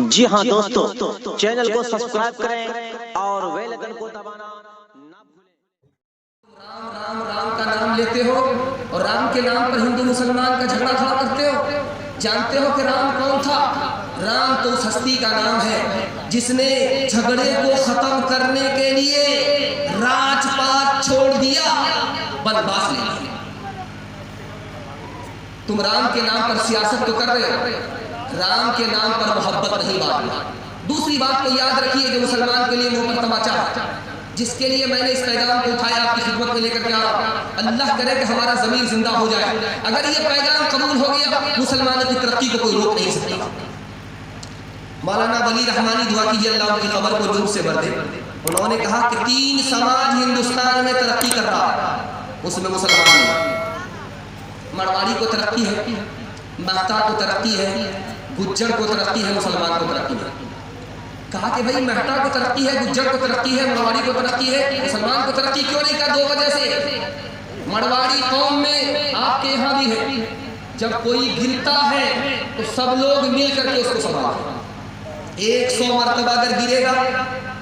جی ہاں دوستو، چینل کو سبسکرائب کریں اور بیل آئیکن کو دبانا نہ بھولیں۔ رام رام کا نام لیتے ہو اور رام کے نام پر ہندو مسلمان کا جھگڑا کھڑا کرتے ہو۔ جانتے ہو کہ رام کون تھا؟ رام تو اس ہستی کا نام ہے جس نے جھگڑے کو ختم کرنے کے لیے راج پات چھوڑ دیا، بنواس لے لیا۔ تم رام کے نام پر سیاست تو کر رہے ہو، رام کے نام پر محبت نہیں بانٹنا۔ دوسری بات کو یاد رکھیے جو مسلمان کے لیے منہ پر تماچا ہے، جس کے لیے میں نے اس پیغام کو اٹھایا، آپ کی خدمت میں لے کر کے آ رہا ہوں۔ اللہ کرے کہ ہمارا ضمیر زندہ ہو جائے۔ اگر یہ پیغام قبول ہو گیا، مسلمانوں کی ترقی کو کوئی روک نہیں سکتا۔ مولانا ولی رحمانی دعا کیجیے اللہ ان کی قبر کو نور سے بھر دے۔ انہوں نے کہا کہ 3 سماج ہندوستان میں ترقی کر رہا ہے، اس میں مسلمان نہیں۔ مرواڑی کو ترقی ہے، مہتا کو ترقی ہے، گجر کو ترقی ہے، مسلمان کو ترقی ہے۔ کہا کہ بھئی مہتا کو ترقی ہے، گجر کو ترقی ہے، مرواڑی کو ترقی ہے، مسلمان کو ترقی کیوں نہیں؟ کہا 2 وجہ سے۔ مرواڑی قوم میں آپ کے یہاں بھی ہے، جب کوئی گرتا ہے تو سب لوگ مل کر کے اس کو سنبھالتے ہیں۔ 100 مرتبہ اگر گرے گا،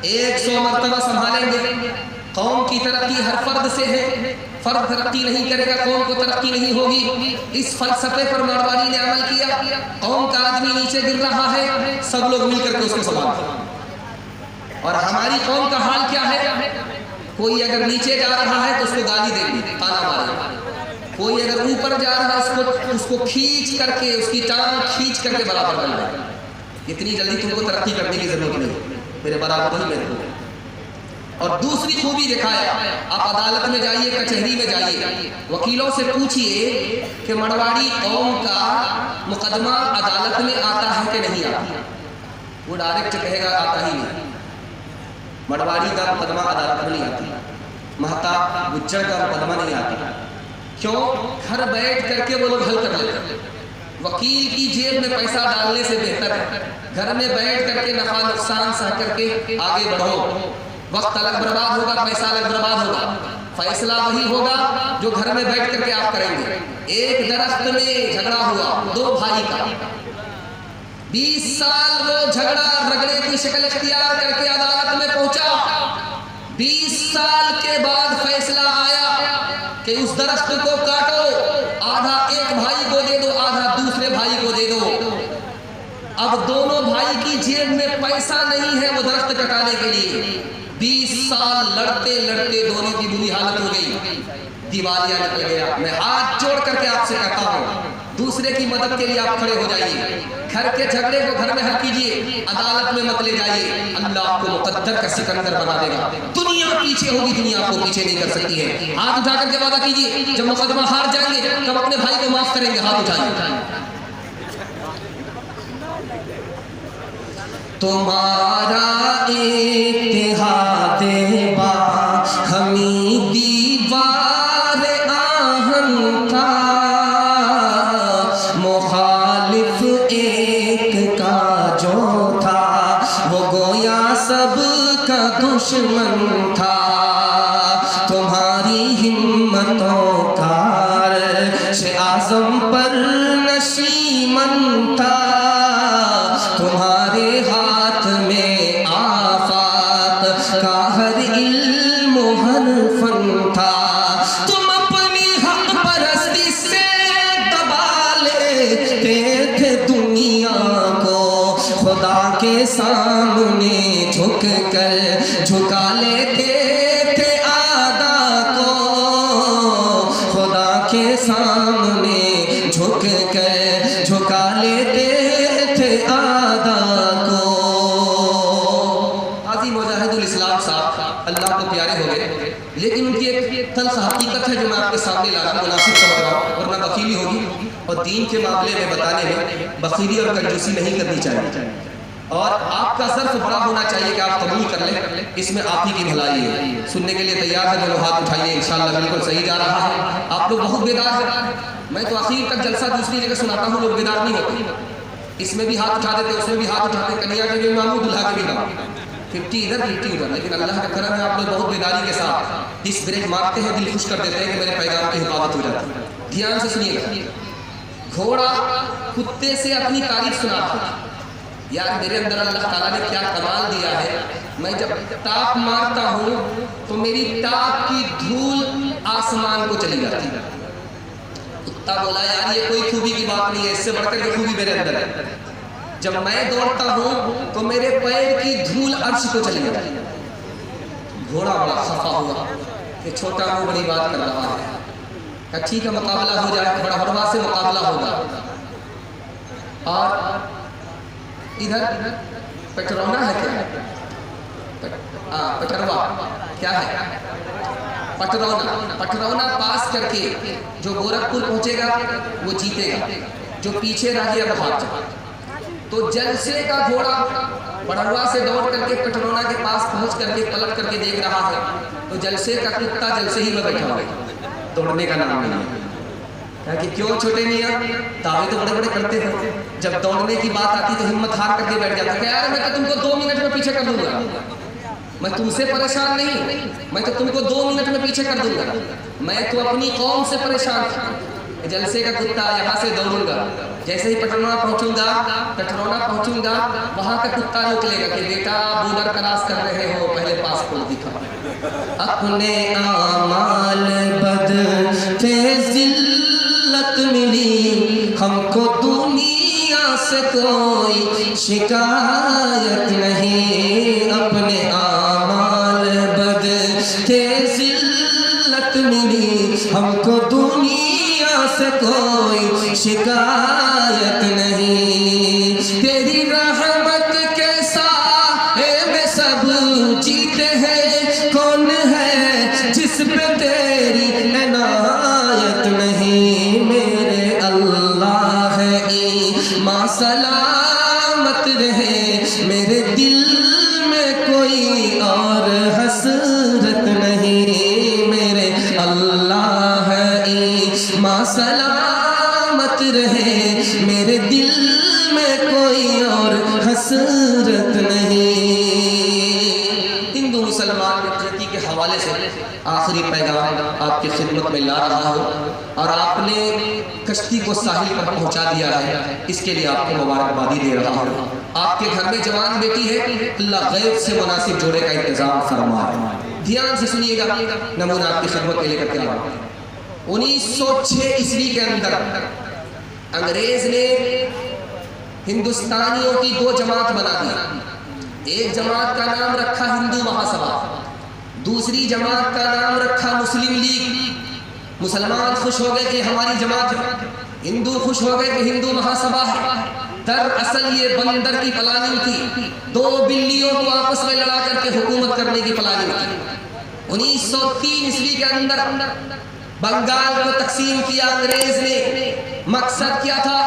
100 مرتبہ سنبھالیں گے۔ قوم کی ترقی ہر فرد سے ہے، فرد ترقی نہیں کرے گا قوم کو ترقی نہیں ہوگی۔ اس فلسفے پر مرواڑی نے عمل کیا۔ قوم کا آدمی نیچے گر رہا ہے، سب لوگ مل کر کے اس کو سنبھالتے ہیں۔ اور ہماری قوم کا حال کیا ہے؟ کوئی اگر نیچے جا رہا ہے تو اس کو گالی دیں گے، تانا ماریں گے۔ کوئی اگر اوپر جا رہا ہے اس کو کھینچ کر کے، اس کی ٹانگ کھینچ کر کے برابر کر لیں گے۔ اتنی جلدی تم کو ترقی کرنے کی ضرورت نہیں، میرے برابر ہی میرے کو۔ اور دوسری خوبی دکھایا، آپ عدالت میں جائیے، کچہری میں جائیے، وکیلوں سے پوچھئے کہ مرواڑی قوم کا مقدمہ عدالت میں آتا ہے کہ نہیں آتا؟ وہ ڈائریکٹ کہے گا آتا ہی نہیں۔ مرواڑی کا مقدمہ عدالت میں نہیں آتا، مہتا گجر کا مقدمہ نہیں آتا۔ کیوں؟ گھر بیٹھ کر کے وہ لوگ حل کر لیتے ہیں۔ وکیل کی جیب میں پیسہ ڈالنے سے بہتر ہے گھر میں بیٹھ کر کے نفع نقصان سہ کر کے آگے بڑھو۔ وقت الگ برباد ہوگا، پیسہ الگ برباد ہوگا، فیصلہ وہی ہوگا جو گھر میں بیٹھ کر کے آپ کریں گے۔ ایک درخت میں جھگڑا ہوا 2 بھائی کا، 20 سال وہ جھگڑا رگڑے کی شکل اختیار کر کے عدالت میں پہنچا۔ 20 سال کے بعد فیصلہ آیا کہ اس درخت کو کاٹو، آدھا ایک بھائی کو دے دو، آدھا دوسرے بھائی کو دے دو۔ اب دونوں بھائی کی جیب میں پیسہ نہیں ہے وہ درخت کٹانے کے لیے۔ 20 سال لڑتے لڑتے دونوں کی بری حالت ہو گئی، دیوالیہ نکل گیا۔ میں ہاتھ جوڑ کر کے آپ سے کہتا ہوں، دوسرے کی مدد کے لیے آپ کھڑے ہو جائیے۔ گھر کے جھگڑے کو گھر میں حل کیجیے، عدالت میں مت لے جائیے۔ اللہ آپ کو مقدر کا سکندر بنا دے گا۔ دنیا پیچھے ہوگی، دنیا آپ کو پیچھے نہیں کر سکتی ہے۔ ہاتھ اٹھا کر کے وعدہ کیجیے، جب مقدمہ ہار جائیں گے تب اپنے بھائی کو معاف کریں گے۔ ہاتھ اٹھائیے۔ تمہارا اتحاد با ہمیں دیوار آہن تھا، مخالف ایک کا جو تھا وہ گویا سب کا دشمن تھا۔ تمہاری ہمتوں کا عرش اعظم پر نشیمن تھا، تمہارے ہاتھ میں آفات کا ہر علم و ہر فن تھا۔ تم اپنی حق پرستی سے دبا لیتے تھے دنیا کو، خدا کے سامنے جھک کر جھکا لیتے تھے آدھا کو، خدا کے سامنے جھک کر جھکا لیتے تھے آدھا کو۔ قاضی مجاہد الاسلام صاحب اللہ کو پیارے ہو گئے، لیکن ان کی ایک تلخ حقیقت ہے جو میں آپ کے سامنے لانا مناسب سمجھ رہا ہوں، ورنہ بخیلی ہوگی اور دین کے معاملے میں بتانے میں بخیلی اور کنجوسی نہیں کرنی چاہیے، اور آپ کا ظرف بڑا ہونا چاہیے کہ آپ قبول کر لیں، اس میں آپ ہی کی بھلائی ہے۔ سننے کے لیے تیار ہے جو ہاتھ اٹھائیے، انشاءاللہ بالکل صحیح جا رہا ہے۔ آپ لوگ بہت بیدار ہیں، میں تو آخر تک جلسہ دوسری جگہ سناتا ہوں، لوگ بیدار نہیں ہوتے، اس میں بھی ہاتھ اٹھا دیتے، اس میں بھی ہاتھ اٹھاتے، کنیا کے بھی مامو، دلہا کے بھی مامو، 50 ادھر 50 ادھر۔ لیکن اللہ کا کرم ہے آپ لوگ بہت بیداری کے ساتھ اس بریک مارتے ہیں، دل خوش کر دیتے ہیں کہ میرے پیغام کی حفاظت ہو جاتی ہے۔ دھیان سے سنیے گا۔ گھوڑا کتے سے اپنی تعریف سناتا ہے، یار میرے اندر اللہ تعالیٰ نے کیا کمال دیا ہے، میں جب ٹاپ مارتا ہوں تو میری ٹاپ کی دھول آسمان کو چلی جاتی ہے۔ کتا بولا یار یہ کوئی خوبی کی بات نہیں ہے، اس سے بڑھ کر کے خوبی میرے اندر ہے، جب میں دوڑتا ہوں تو میرے پیر کی دھول عرش کو چلی جاتی ہے۔ گھوڑا بڑا خفا ہوا کہ چھوٹا منہ بڑی بات کر رہا ہے، کہ ٹھیک ہے مقابلہ ہو جائے، بڑا ہروا سے مقابلہ ہوگا۔ اور ادھر پٹرونا ہے کیا؟ پٹروا کیا ہے؟ پٹرونا پاس کر کے جو گورکھپور پہنچے گا وہ جیتے گا، جو پیچھے رہ گیا وہ بھاگ جائے۔ تو جلسے کا گھوڑا پٹروا سے دوڑ کر کے پٹرونا کے پاس پہنچ کر کے پلٹ کر کے دیکھ رہا ہے، تو جلسے کا کتا جلسے ہی میں بیٹھا ہوا ہے، دوڑنے کا نام نہیں ہے۔ کہ کیوں چھوٹے میاں دعوے تو بڑے بڑے کرتے ہیں، جب دوڑنے کی بات آتی تو ہمت ہار کر کے بیٹھ جاتا کہ یار میں تو تم کو 2 منٹ میں پیچھے کر دوں گا، میں تم سے پریشان نہیں، میں تو تم کو 2 منٹ میں پیچھے کر دوں گا، میں تو اپنی قوم سے پریشان تھا۔ جلسے کا کتا یہاں سے دوڑوں گا، جیسے ہی پٹرونا پہنچوں گا وہاں کا کتا روک لے گا کہ بیٹا بورڈر کراس کر رہے ہو، پہلے پاسپورٹ دکھا۔ اپنے اعمال بد تھے ذلت ملی ہم کو دنیا سے کوئی شکایت نہیں، اپنے اعمال بد تھے ذلت ملی ہم کو دنیا سے کوئی شکایت نہیں، تیری رحمت کے سائے میں سب جیتے ہیں، کون ہے جس پہ تیری عنایت نہیں، میرے اللہ ہے ایمان سلامت رہے، میرے دل میں کوئی اور حسرت نہیں، میرے اللہ ہے ایمان سلامت رہے، میرے دل میں کوئی اور حسرت نہیں۔ ہندو مسلمان یکجہتی کے حوالے سے آخری پیغام آپ کی خدمت میں لا رہا ہوں، اور آپ نے کشتی کو ساحل پر پہنچا دیا ہے، اس کے لیے آپ کو مبارکبادی دے رہا ہوں۔ آپ کے گھر میں جوان بیٹی ہے، اللہ غیب سے مناسب جوڑے کا انتظام فرمائے۔ دھیان سے سنیے گا، نمونہ آپ کی خدمت میں لے کر کے آ رہا ہوں۔ 1906 عیسوی کے اندر انگریز نے ہندوستانیوں کی 2 جماعت بنا دی، ایک جماعت کا نام رکھا ہندو مہاسبھا، دوسری جماعت کا نام رکھا مسلم لیگ۔ مسلمان خوش ہو گئے کہ ہماری جماعت ہے، ہندو خوش ہو گئے کہ ہندو مہاسبھا ہے۔ دراصل یہ بندر کی پلاننگ تھی، 2 بلیوں کو آپس میں لڑا کر کے حکومت کرنے کی پلاننگ تھی۔ 1903 عیسوی کے اندر بنگال کو تقسیم کیا انگریز نے، مقصد کیا تھا؟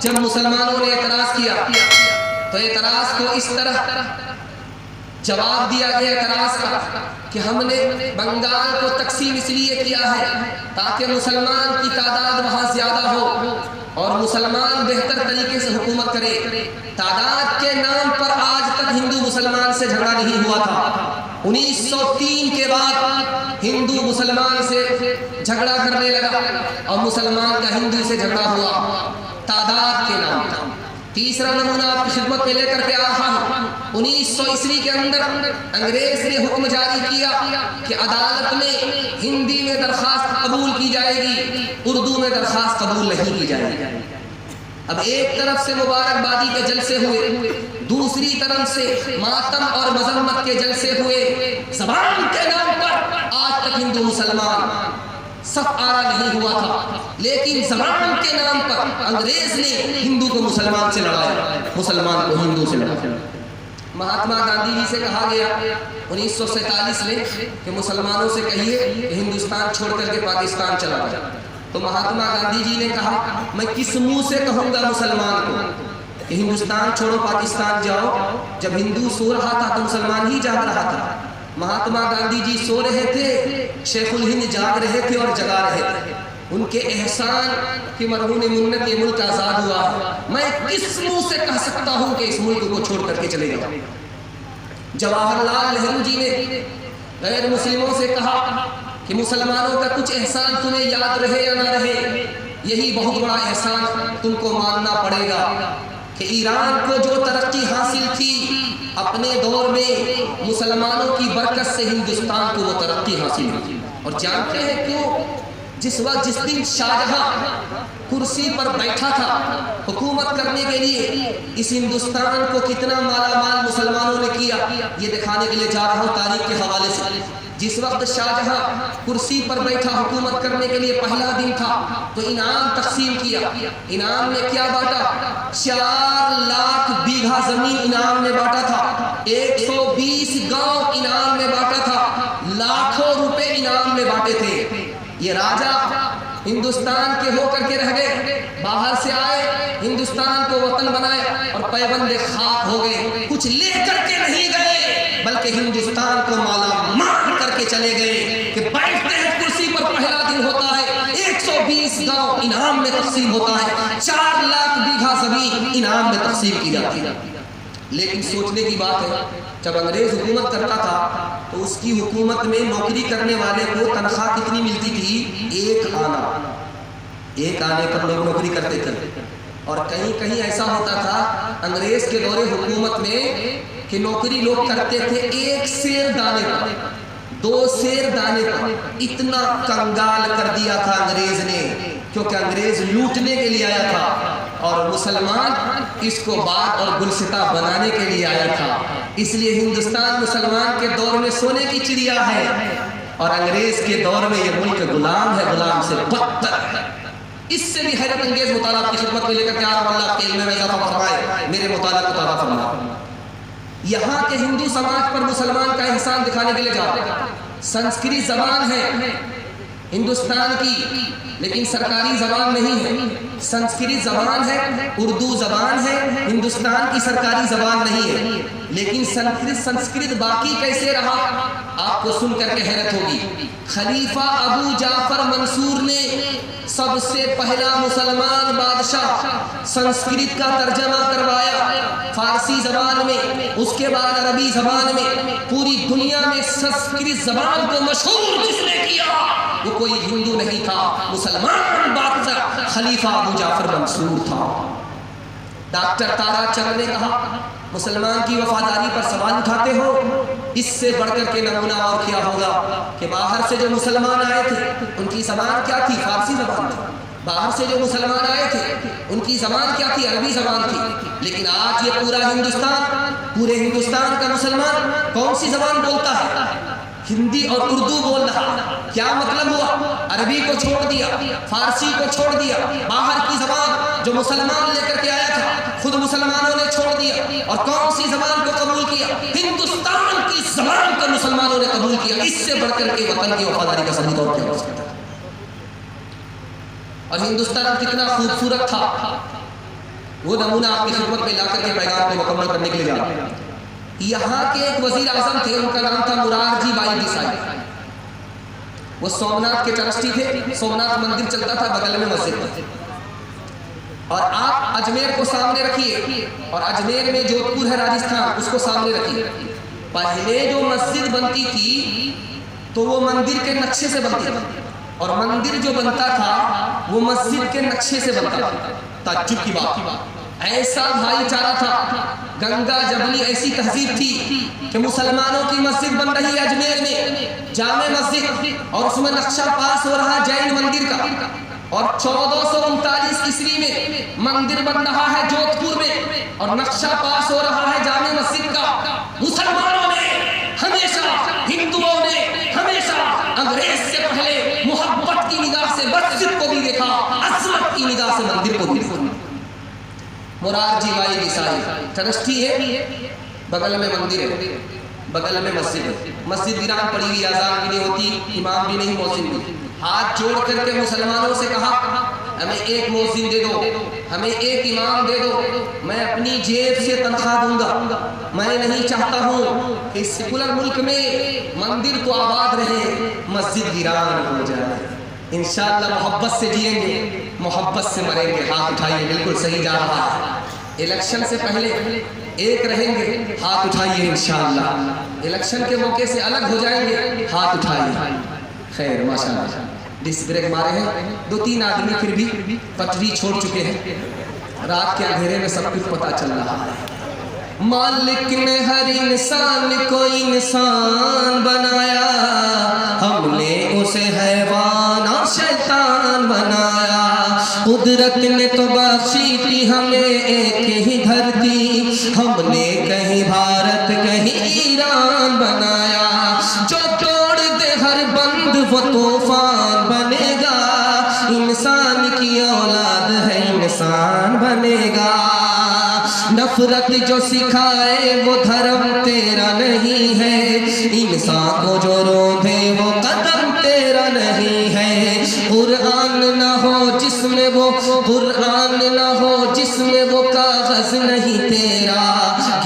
جب مسلمانوں نے اعتراض کیا تو اعتراض کو اس طرح جواب دیا گیا اعتراض کا کہ ہم نے بنگال کو تقسیم اس لیے کیا ہے تاکہ مسلمان کی تعداد وہاں زیادہ ہو اور مسلمان بہتر طریقے سے حکومت کرے۔ تعداد کے نام پر آج تک ہندو مسلمان سے جھگڑا نہیں ہوا تھا، 1903 کے بعد ہندو مسلمان سے جھگڑا کرنے لگا اور مسلمان کا ہندو سے جھگڑا ہوا تعداد کے نام پر۔ تیسرا نمونہ آپ کی خدمت میں لے کر کے آ رہا ہوں۔ 1900 عیسوی کے اندر انگریز نے حکم جاری کیا کہ عدالت میں ہندی میں درخواست قبول کی جائے گی، اردو میں درخواست قبول نہیں کی جائے گی۔ اب ایک طرف سے مبارکبادی کے جلسے ہوئے، دوسری طرف سے ماتم اور مذمت کے جلسے ہوئے۔ زبان کے نام پر آج تک ہندو مسلمان صف آرا نہیں ہوا تھا، لیکن زبان کے نام پر انگریز نے ہندو کو مسلمان سے لڑایا، مسلمان کو ہندو سے لڑایا۔ مہاتما گاندھی جی سے کہا گیا 1947 میں کہ مسلمانوں سے کہیے کہ ہندوستان چھوڑ کر کے پاکستان چلا جائے، تو مہاتما گاندھی جی نے کہا میں کس منہ سے کہوں گا مسلمان کو کہ ہندوستان چھوڑو پاکستان جاؤ، جب ہندو سو رہا تھا تو مسلمان ہی جاگ رہا تھا۔ مہاتما گاندھی جی سو رہے تھے، شیخ الہند جاگ رہے تھے اور جگا رہے تھے۔ ان کے احسان کی مرہون منت یہ ملک آزاد ہوا ہے، میں کس منہ سے کہہ سکتا ہوں کہ اس ملک کو چھوڑ کر کے چلے جاؤ۔ جواہر لال نہرو جی نے غیر مسلموں سے کہا کہ مسلمانوں کا کچھ احسان تمہیں یاد رہے یا نہ رہے، یہی بہت بڑا احسان تم کو ماننا پڑے گا کہ ایران کو جو ترقی حاصل تھی اپنے دور میں مسلمانوں کی برکت سے ہندوستان کو وہ ترقی حاصل ہوئی. اور جانتے ہیں کیوں؟ جس دن شاہجہاں کرسی پر بیٹھا تھا حکومت کرنے کے لیے، اس ہندوستان کو کتنا مالا مال مسلمانوں نے کیا یہ دکھانے کے لیے جا رہا ہوں تاریخ کے حوالے سے. جس وقت شاہجہاں کرسی پر بیٹھا حکومت کرنے کے لیے پہلا دن تھا تو انعام تقسیم کیا. انعام میں کیا بانٹا؟ 4 لاکھ بیگھا زمین انعام میں بانٹا تھا، 120 گاؤں انعام میں بانٹا تھا، لاکھوں روپے انعام میں بانٹے تھے. یہ راجہ ہندوستان کے ہو کر کے رہ گئے، باہر سے آئے، ہندوستان کو وطن بنائے اور پیبند خاک ہو گئے. کچھ لے کر کے نہیں گئے بلکہ ہندوستان کو مالا مال کر کے چلے گئے کہ بیٹھتے ہیں کرسی پر پہلا دن ہوتا ہے 120 گاؤں انعام میں تقسیم ہوتا ہے، 4 لاکھ بیگھا زمین انعام میں تقسیم کی جاتی ہے. لیکن سوچنے کی بات ہے جب انگریز حکومت کرتا تھا تو اس کی حکومت میں نوکری کرنے والے کو تنخواہ کتنی ملتی تھی؟ 1 آنا. 1 آنے پر لوگ نوکری کرتے تھے. اور کہیں کہیں ایسا ہوتا تھا انگریز کے دور حکومت میں کہ نوکری لوگ کرتے تھے 1 سیر دانے پر، 2 سیر دانے پر. اتنا کنگال کر دیا تھا انگریز نے، کیونکہ انگریز لوٹنے کے لیے آیا تھا اور مسلمان اس کو باغ اور گلستہ بنانے کے لیے آیا تھا. اس لیے ہندوستان مسلمان کے دور میں سونے کی چڑیا ہے اور انگریز کے دور میں یہ ملک غلام ہے، غلام سے بدتر ہے. اس سے بھی حیرت انگیز مطالعہ آپ کی خدمت میں لے کر کے آ رہا ہوں. اللہ کے علم میں اضافہ فرمائے، میرے مطالعہ کو تازہ فرمائے. یہاں کے ہندو سماج پر مسلمان کا احسان دکھانے کے لیے جاتے ہیں. سنسکرت زبان ہے ہندوستان کی لیکن سرکاری زبان نہیں ہے. سنسکرت زبان ہے، اردو زبان ہے، ہندوستان کی سرکاری زبان نہیں ہے. لیکن سنسکرت باقی کیسے رہا آپ کو سن کر کے حیرت ہوگی. خلیفہ ابو جعفر منصور نے سب سے پہلا مسلمان بادشاہ سنسکرت کا ترجمہ کروایا فارسی زبان میں، اس کے بعد عربی زبان میں. پوری دنیا میں سنسکرت زبان کو مشہور جس نے کیا وہ کوئی ہندو نہیں تھا، مسلمان بادشاہ خلیفہ ابو جعفر منصور تھا. ڈاکٹر تارا چند نے کہا مسلمان کی وفاداری پر سوال اٹھاتے ہو، اس سے بڑھ کر کے نمونہ اور کیا ہوگا کہ باہر سے جو مسلمان آئے تھے ان کی زبان کیا تھی؟ فارسی زبان تھی. باہر سے جو مسلمان آئے تھے ان کی زبان کیا تھی؟ عربی زبان تھی. لیکن آج یہ پورے ہندوستان کا مسلمان کون سی زبان بولتا ہے؟ ہندی اور اردو بول رہا. کیا مطلب ہوا؟ عربی کو چھوڑ دیا، فارسی کو چھوڑ دیا، باہر کی زبان جو مسلمان لے کر کے آیا تھا خود مسلمانوں نے چھوڑ دیا. اور کون سی زبان کو قبول کیا؟ ہندوستان کی زبان کو مسلمانوں نے قبول کیا. اس سے بڑھ کر کے وطن کی وفاداری کا صحیح طور کیا ہو سکتا ہے؟ اور ہندوستان کتنا خوبصورت تھا وہ نمونہ آپ کی خدمت میں لا کر کے پیغام کو مکمل کرنے کے لیے جا رہا ہوں. یہاں کے ایک وزیر اعظم تھے، ان کا نام تھا مرارجی بھائی دیسائی. وہ سومناتھ کے ٹرسٹی تھے. سومناتھ مندر چلتا تھا بغل میں مسجد. اور آپ اجمیر کو سامنے رکھیے اور اجمیر میں جودھپور ہے راجستھان، اس کو سامنے رکھیے. پہلے جو مسجد بنتی تھی تو وہ مندر کے نقشے سے بنتی تھی اور مندر جو بنتا تھا وہ مسجد کے نقشے سے بنتا تھا. تعجب کی بات، ایسا بھائی چارہ تھا، گنگا جمنی ایسی تہذیب تھی کہ مسلمانوں کی مسجد بن رہی ہے اجمیر میں، جامع مسجد، اور اس میں نقشہ پاس ہو رہا ہے جین مندر کا. اور 1439 عیسوی میں مندر بن رہا ہے جودھپور میں اور نقشہ پاس ہو رہا ہے جامع مسجد کا. مسلمانوں نے ہمیشہ، ہندوؤں نے ہمیشہ انگریز سے پہلے محبت کی نگاہ سے مسجد کو بھی دیکھا، عظمت کی نگاہ سے مندر کو بھی دیکھا. مرارجی بھائی دیسائی ٹرسٹی ہے، بغل میں مندر ہے، بغل میں مسجد ہے. مسجد ویران پڑی ہوئی، اذان بھی نہیں ہوتی، امام بھی نہیں، مؤذن بھی. ہاتھ جوڑ کر کے مسلمانوں سے کہا ہمیں ایک مؤذن دے دو، ہمیں ایک امام دے دو، میں اپنی جیب سے تنخواہ دوں گا. میں نہیں چاہتا ہوں کہ اس سیکولر ملک میں مندر تو آباد رہے، مسجد ویران ہو جائے. انشاءاللہ محبت سے جئیں گے، محبت سے مریں گے. ہاتھ اٹھائیے، بالکل صحیح جا رہا ہے. الیکشن سے پہلے ایک رہیں گے، ہاتھ اٹھائیے. انشاءاللہ الیکشن کے موقع سے الگ ہو جائیں گے، ہاتھ اٹھائیے. خیر ماشاءاللہ ڈس بریک مارے ہیں 2-3 آدمی، پھر بھی پٹری چھوڑ چکے ہیں. رات کے اندھیرے میں سب کچھ پتہ چل رہا ہے۔ مالک نے ہر انسان کو انسان بنایا، ہم نے اسے حیوان اور شیطان بنایا۔ قدرت نے تو بخشی تھی ہمیں ایک ہی دھرتی، ہم نے کہیں بھارت کہیں ایران بنایا۔ جو توڑ دے ہر بند وہ طوفان بنے گا، انسان کی اولاد ہے انسان بنے گا۔ نفرت جو سکھائے وہ دھرم تیرا نہیں ہے، انسان کو جو روندے وہ قدم تیرا نہیں ہے۔ قرآن نہ ہو جس میں وہ قرآن نہ ہو جس میں وہ کاغذ نہیں تیرا،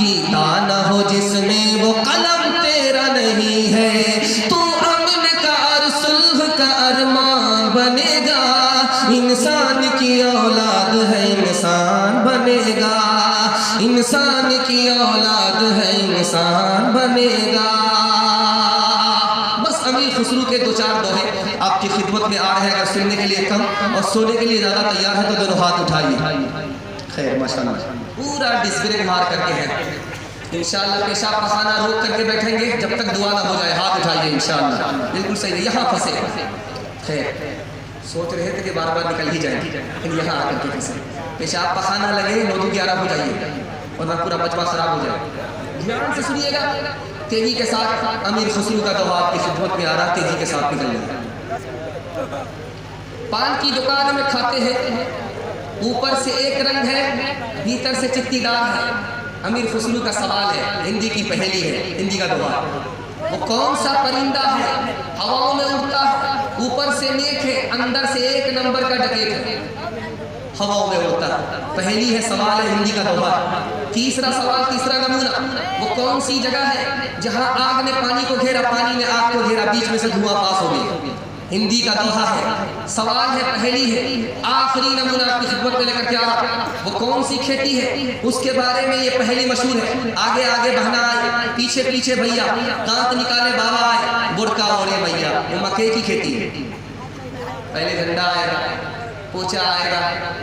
گیتا نہ ہو جس میں وہ قلم تیرا نہیں ہے۔ تو امن کا اور صلح کا ارمان بنے گا، انسان کی اولاد ہے انسان بنے گا، انسان کی اولاد ہے انسان بنے گا۔ بس امیر خسرو کے دو چار دوہے آپ کی خدمت میں آ رہے ہیں، اگر سننے کے لیے کم اور سونے کے لیے زیادہ تیار ہے تو دونوں ہاتھ اٹھائیے۔ خیر ماشاءاللہ پورا ڈسپلے مار کر کے ہے، انشاءاللہ پیشاب پخانہ روک کر کے بیٹھیں گے جب تک دعا نہ ہو جائے۔ ہاتھ اٹھائیے انشاءاللہ، بالکل صحیح ہے، یہاں پھنسے۔ خیر سوچ رہے تھے کہ بار بار نکل ہی جائیں لیکن یہاں آ کر کے پھنسے۔ پیشاب پخانہ لگے 9 to 11 ہو جائیے ورنہ پورا مجمع خراب ہو جائے۔ دھیان سے سنیے گا، تیزی کے ساتھ امیر خسرو کا دعا آپ کی خدمت میں آ رہا، تیزی کے ساتھ نکل جائے۔ پان کی دکان میں کھاتے ہیں، اوپر سے ایک رنگ ہے بھیتر سے چٹی دار ہے۔ امیر خسرو کا سوال ہے، ہندی کی پہلی ہے، ہندی کا دعا۔ وہ کون سا پرندہ ہے ہواؤں میں اڑتا ہے، اوپر سے نیک ہے اندر سے 1 نمبر کا ڈکیت ہے، ہواؤں میں اڑتا ہے؟ پہلی ہے سوال ہے ہندی کا دعا۔ تیسرا سوال، تیسرا نمونہ، وہ کون سی جگہ ہے جہاں آگ نے پانی کو گھیرا، پانی نے آگ کو گھیرا، بیچ میں سے دھواں پاس ہو گیا؟ ہندی کا دوہا ہے، سوال ہے پہلی ہے۔ آخری نمونہ آپ کی خدمت میں لے کر کے آ رہا، وہ کون سی کھیتی ہے اس کے بارے میں یہ پہلی مشہور ہے۔ آگے آگے بہنا آئے، پیچھے پیچھے بھیا، دانت نکالے بابا آئے، بڑکا اوڑے بھیا، وہ مکے کی کھیتی ہے۔ پہلے جھنڈا آئے گا، پوچا آئے گا،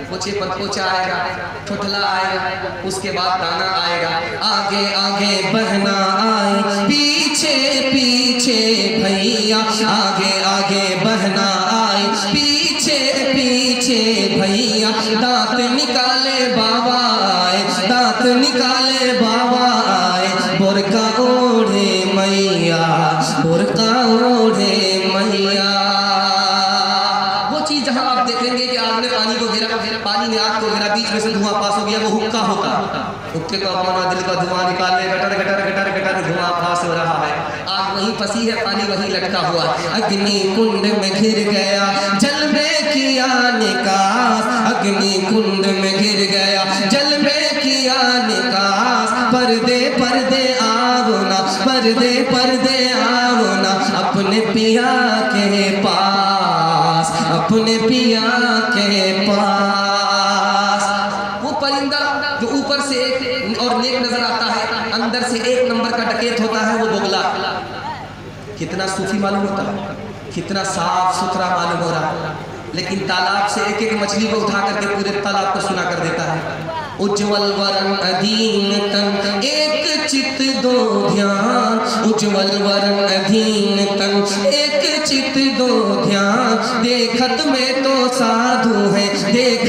پوچے پر پوچا آئے گا، ٹھٹلا آئے گا، اس کے بعد دانا آئے گا۔ آگے آگے بہنا آئے، پیچھے پیچھے بھیا، آگے آگے بہنا آئے، پیچھے پیچھے بھیا، دانت نکالے بابا آئے، دانت نکالے بابا آئے، برقع اوڑھے میاں، برقع اوڑھے میاں۔ جہاں آپ دیکھیں گے کہ آگ نے پانی کو گھیرا، پانی نے آگ کو گھیرا، بیچ میں سے دھواں پاس ہو گیا، وہ حکا ہوتا، حکے کا مانا دل کا دھواں نکالنے، گٹر گٹر گٹر گٹر دھواں پاس ہو رہا ہے۔ آگ وہیں پھنسی ہے، پانی وہیں لٹکا ہوا ہے۔ اگنی کنڈ میں گر گیا جلوے کیا نکاس، اگنی کنڈ میں گر گیا جلوے کیا نکاس، پردے پردے آونا، پردے پردے آونا، اپنے پیا کے پاس، اپنے پیا کے پاس۔ وہ پرندہ جو اوپر سے ایک اور نیک نظر آتا ہے، اندر سے 1 نمبر کا ڈکیت ہوتا ہے، وہ بغلا۔ کتنا صوفی معلوم ہوتا ہے، کتنا صاف ستھرا معلوم ہو رہا ہے، لیکن تالاب سے ایک ایک مچھلی کو اٹھا کر کے پورے تالاب کو سنا کر دیتا ہے۔ اجول ورن ادھین تن ایک چت دو دھیان، اجول ورن ادھین تن ایک چت دو دھیان، دیکھت میں تو سادھو ہے، دیکھ